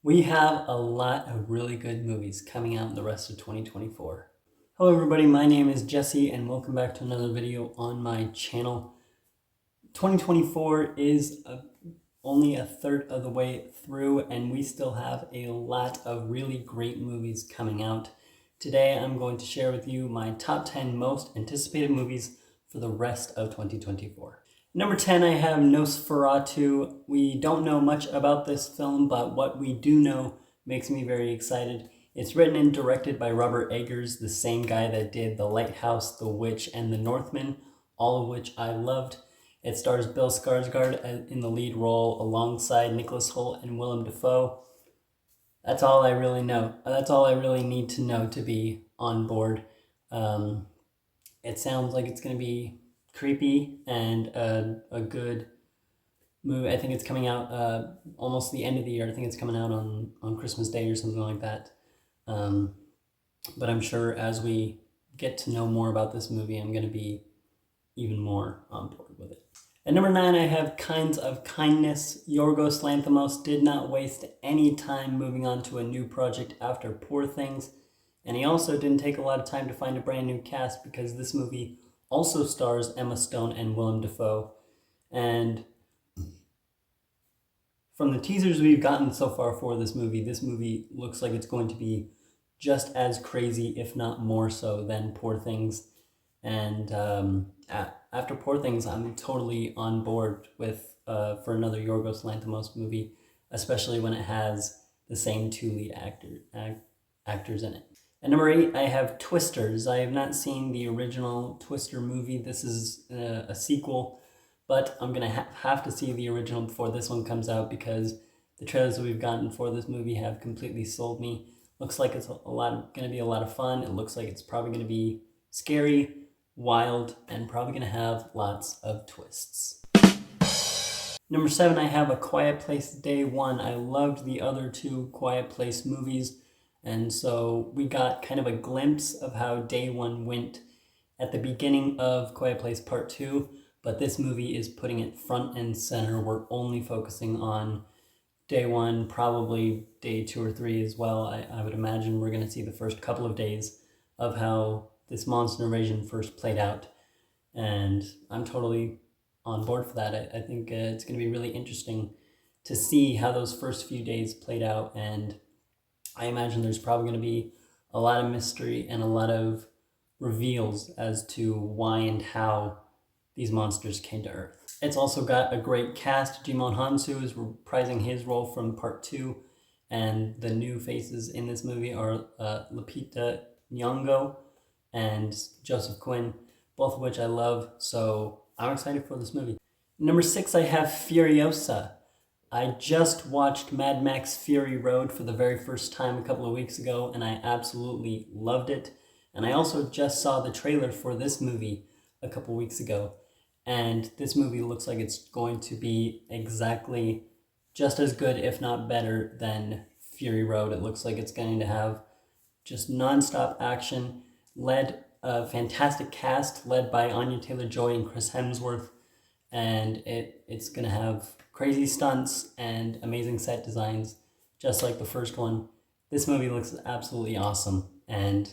We have a lot of really good movies coming out in the rest of 2024. Hello everybody, my name is Jesse and welcome back to another video on my channel. 2024 is only a third of the way through and we still have a lot of really great movies coming out. Today I'm going to share with you my top 10 most anticipated movies for the rest of 2024. Number 10, I have Nosferatu. We don't know much about this film, but what we do know makes me very excited. It's written and directed by Robert Eggers, the same guy that did The Lighthouse, The Witch, and The Northman, all of which I loved. It stars Bill Skarsgård in the lead role alongside Nicholas Hoult and Willem Dafoe. That's all I really know. That's all I really need to know to be on board. It sounds like it's going to be creepy and a good movie. I think it's coming out almost the end of the year. I think it's coming out on Christmas Day or something like that. But I'm sure as we get to know more about this movie, I'm going to be even more on board with it. At number 9, I have Kinds of Kindness. Yorgos Lanthimos did not waste any time moving on to a new project after Poor Things. And he also didn't take a lot of time to find a brand new cast because this movie also stars Emma Stone and Willem Dafoe. And from the teasers we've gotten so far for this movie looks like it's going to be just as crazy, if not more so, than Poor Things. And after Poor Things, I'm totally on board with for another Yorgos Lanthimos movie, especially when it has the same two lead actors in it. At number 8, I have Twisters. I have not seen the original Twister movie. This is a sequel, but I'm going to have to see the original before this one comes out because the trailers that we've gotten for this movie have completely sold me. Looks like it's going to be a lot of fun. It looks like it's probably going to be scary, wild, and probably going to have lots of twists. Number 7, I have A Quiet Place Day One. I loved the other two Quiet Place movies. And so we got kind of a glimpse of how Day One went at the beginning of Quiet Place Part 2, but this movie is putting it front and center. We're only focusing on Day One, probably Day 2 or 3 as well. I would imagine we're going to see the first couple of days of how this monster invasion first played out, and I'm totally on board for that. I think it's going to be really interesting to see how those first few days played out, and I imagine there's probably going to be a lot of mystery and a lot of reveals as to why and how these monsters came to Earth. It's also got a great cast. Jimon Hansu is reprising his role from Part 2, and the new faces in this movie are Lupita Nyong'o and Joseph Quinn, both of which I love, so I'm excited for this movie. Number 6, I have Furiosa. I just watched Mad Max Fury Road for the very first time a couple of weeks ago, and I absolutely loved it. And I also just saw the trailer for this movie a couple of weeks ago, and this movie looks like it's going to be exactly just as good, if not better, than Fury Road. It looks like it's going to have just non-stop action, a fantastic cast led by Anya Taylor-Joy and Chris Hemsworth, and it's going to have crazy stunts and amazing set designs, just like the first one. This movie looks absolutely awesome, and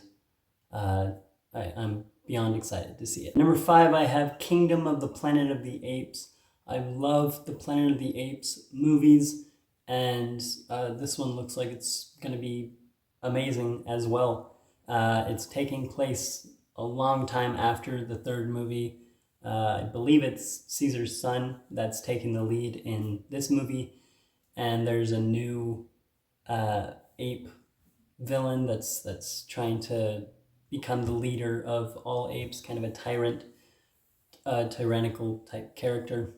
I'm beyond excited to see it. Number 5, I have Kingdom of the Planet of the Apes. I love the Planet of the Apes movies, and this one looks like it's going to be amazing as well. It's taking place a long time after the third movie. I believe it's Caesar's son that's taking the lead in this movie, and there's a new ape villain that's trying to become the leader of all apes, kind of a tyrannical type character.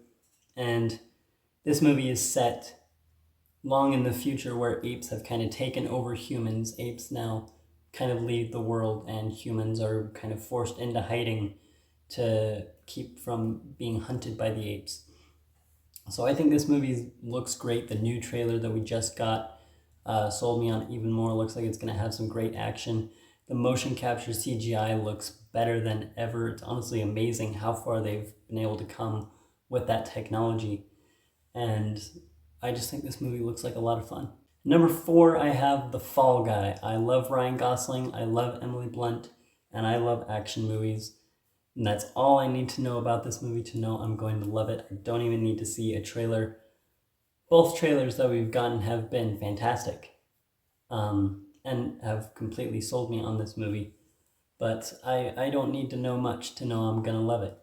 And this movie is set long in the future where apes have kind of taken over humans. Apes now kind of lead the world, and humans are kind of forced into hiding to keep from being hunted by the apes. So I think this movie looks great. The new trailer that we just got sold me on it even more. Looks like it's going to have some great action. The motion capture CGI looks better than ever. It's honestly amazing how far they've been able to come with that technology. And I just think this movie looks like a lot of fun. Number 4, I have The Fall Guy. I love Ryan Gosling, I love Emily Blunt, and I love action movies. And that's all I need to know about this movie to know I'm going to love it. I don't even need to see a trailer. Both trailers that we've gotten have been fantastic, and have completely sold me on this movie. But I don't need to know much to know I'm going to love it.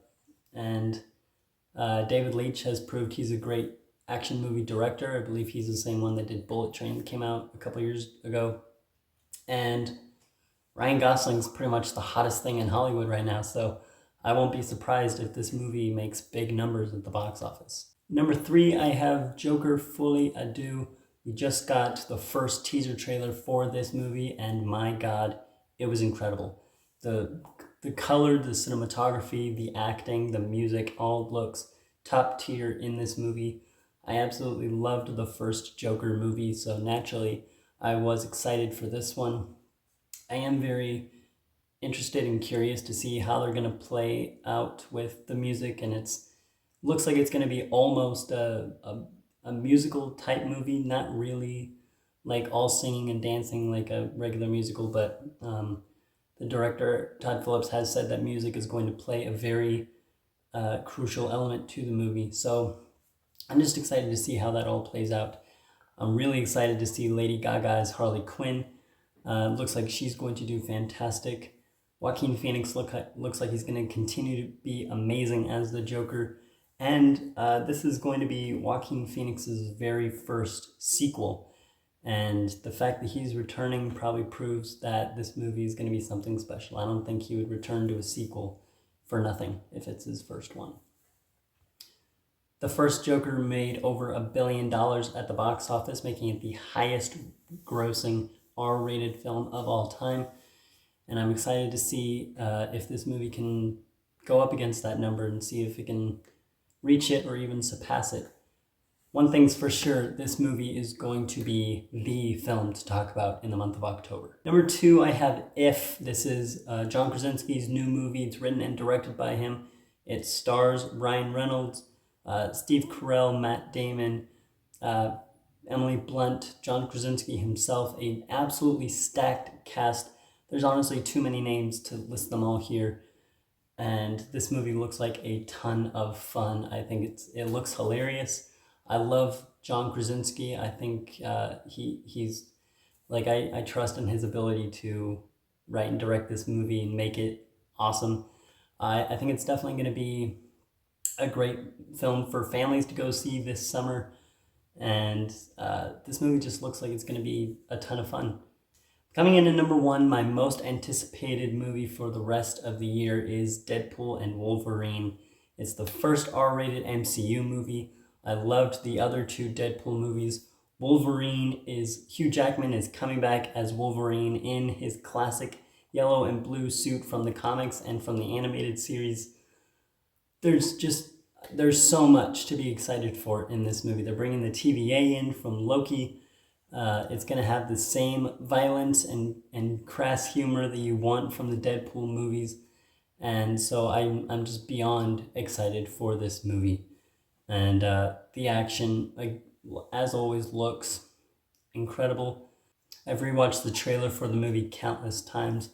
And David Leitch has proved he's a great action movie director. I believe he's the same one that did Bullet Train that came out a couple years ago. And Ryan Gosling's pretty much the hottest thing in Hollywood right now, so I won't be surprised if this movie makes big numbers at the box office. Number 3, I have Joker Folie à Deux. We just got the first teaser trailer for this movie, and my God, it was incredible. The color, the cinematography, the acting, the music, all looks top tier in this movie. I absolutely loved the first Joker movie, so naturally I was excited for this one. I am very interested and curious to see how they're going to play out with the music, and looks like it's going to be almost a musical type movie, not really like all singing and dancing like a regular musical, but the director, Todd Phillips, has said that music is going to play a very crucial element to the movie. So I'm just excited to see how that all plays out. I'm really excited to see Lady Gaga as Harley Quinn. Looks like she's going to do fantastic. Joaquin Phoenix looks like he's going to continue to be amazing as the Joker. And this is going to be Joaquin Phoenix's very first sequel. And the fact that he's returning probably proves that this movie is going to be something special. I don't think he would return to a sequel for nothing if it's his first one. The first Joker made over $1 billion at the box office, making it the highest grossing R-rated film of all time. And I'm excited to see if this movie can go up against that number and see if it can reach it or even surpass it. One thing's for sure, this movie is going to be the film to talk about in the month of October. Number 2, I have If. This is John Krasinski's new movie. It's written and directed by him. It stars Ryan Reynolds, Steve Carell, Matt Damon, Emily Blunt, John Krasinski himself, an absolutely stacked cast. There's honestly too many names to list them all here. And this movie looks like a ton of fun. I think it looks hilarious. I love John Krasinski. I think he's like, I trust in his ability to write and direct this movie and make it awesome. I think it's definitely going to be a great film for families to go see this summer. And this movie just looks like it's going to be a ton of fun. Coming in at number 1, my most anticipated movie for the rest of the year is Deadpool and Wolverine. It's the first R-rated MCU movie. I loved the other 2 Deadpool movies. Hugh Jackman is coming back as Wolverine in his classic yellow and blue suit from the comics and from the animated series. There's so much to be excited for in this movie. They're bringing the TVA in from Loki. It's going to have the same violence and crass humor that you want from the Deadpool movies. And so I'm just beyond excited for this movie. And the action, as always, looks incredible. I've rewatched the trailer for the movie countless times.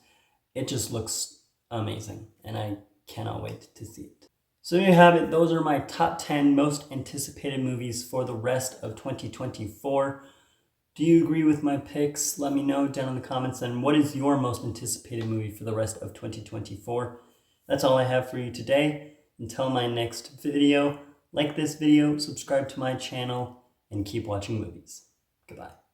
It just looks amazing, and I cannot wait to see it. So there you have it. Those are my top 10 most anticipated movies for the rest of 2024. Do you agree with my picks? Let me know down in the comments. And what is your most anticipated movie for the rest of 2024? That's all I have for you today. Until my next video, like this video, subscribe to my channel, and keep watching movies. Goodbye.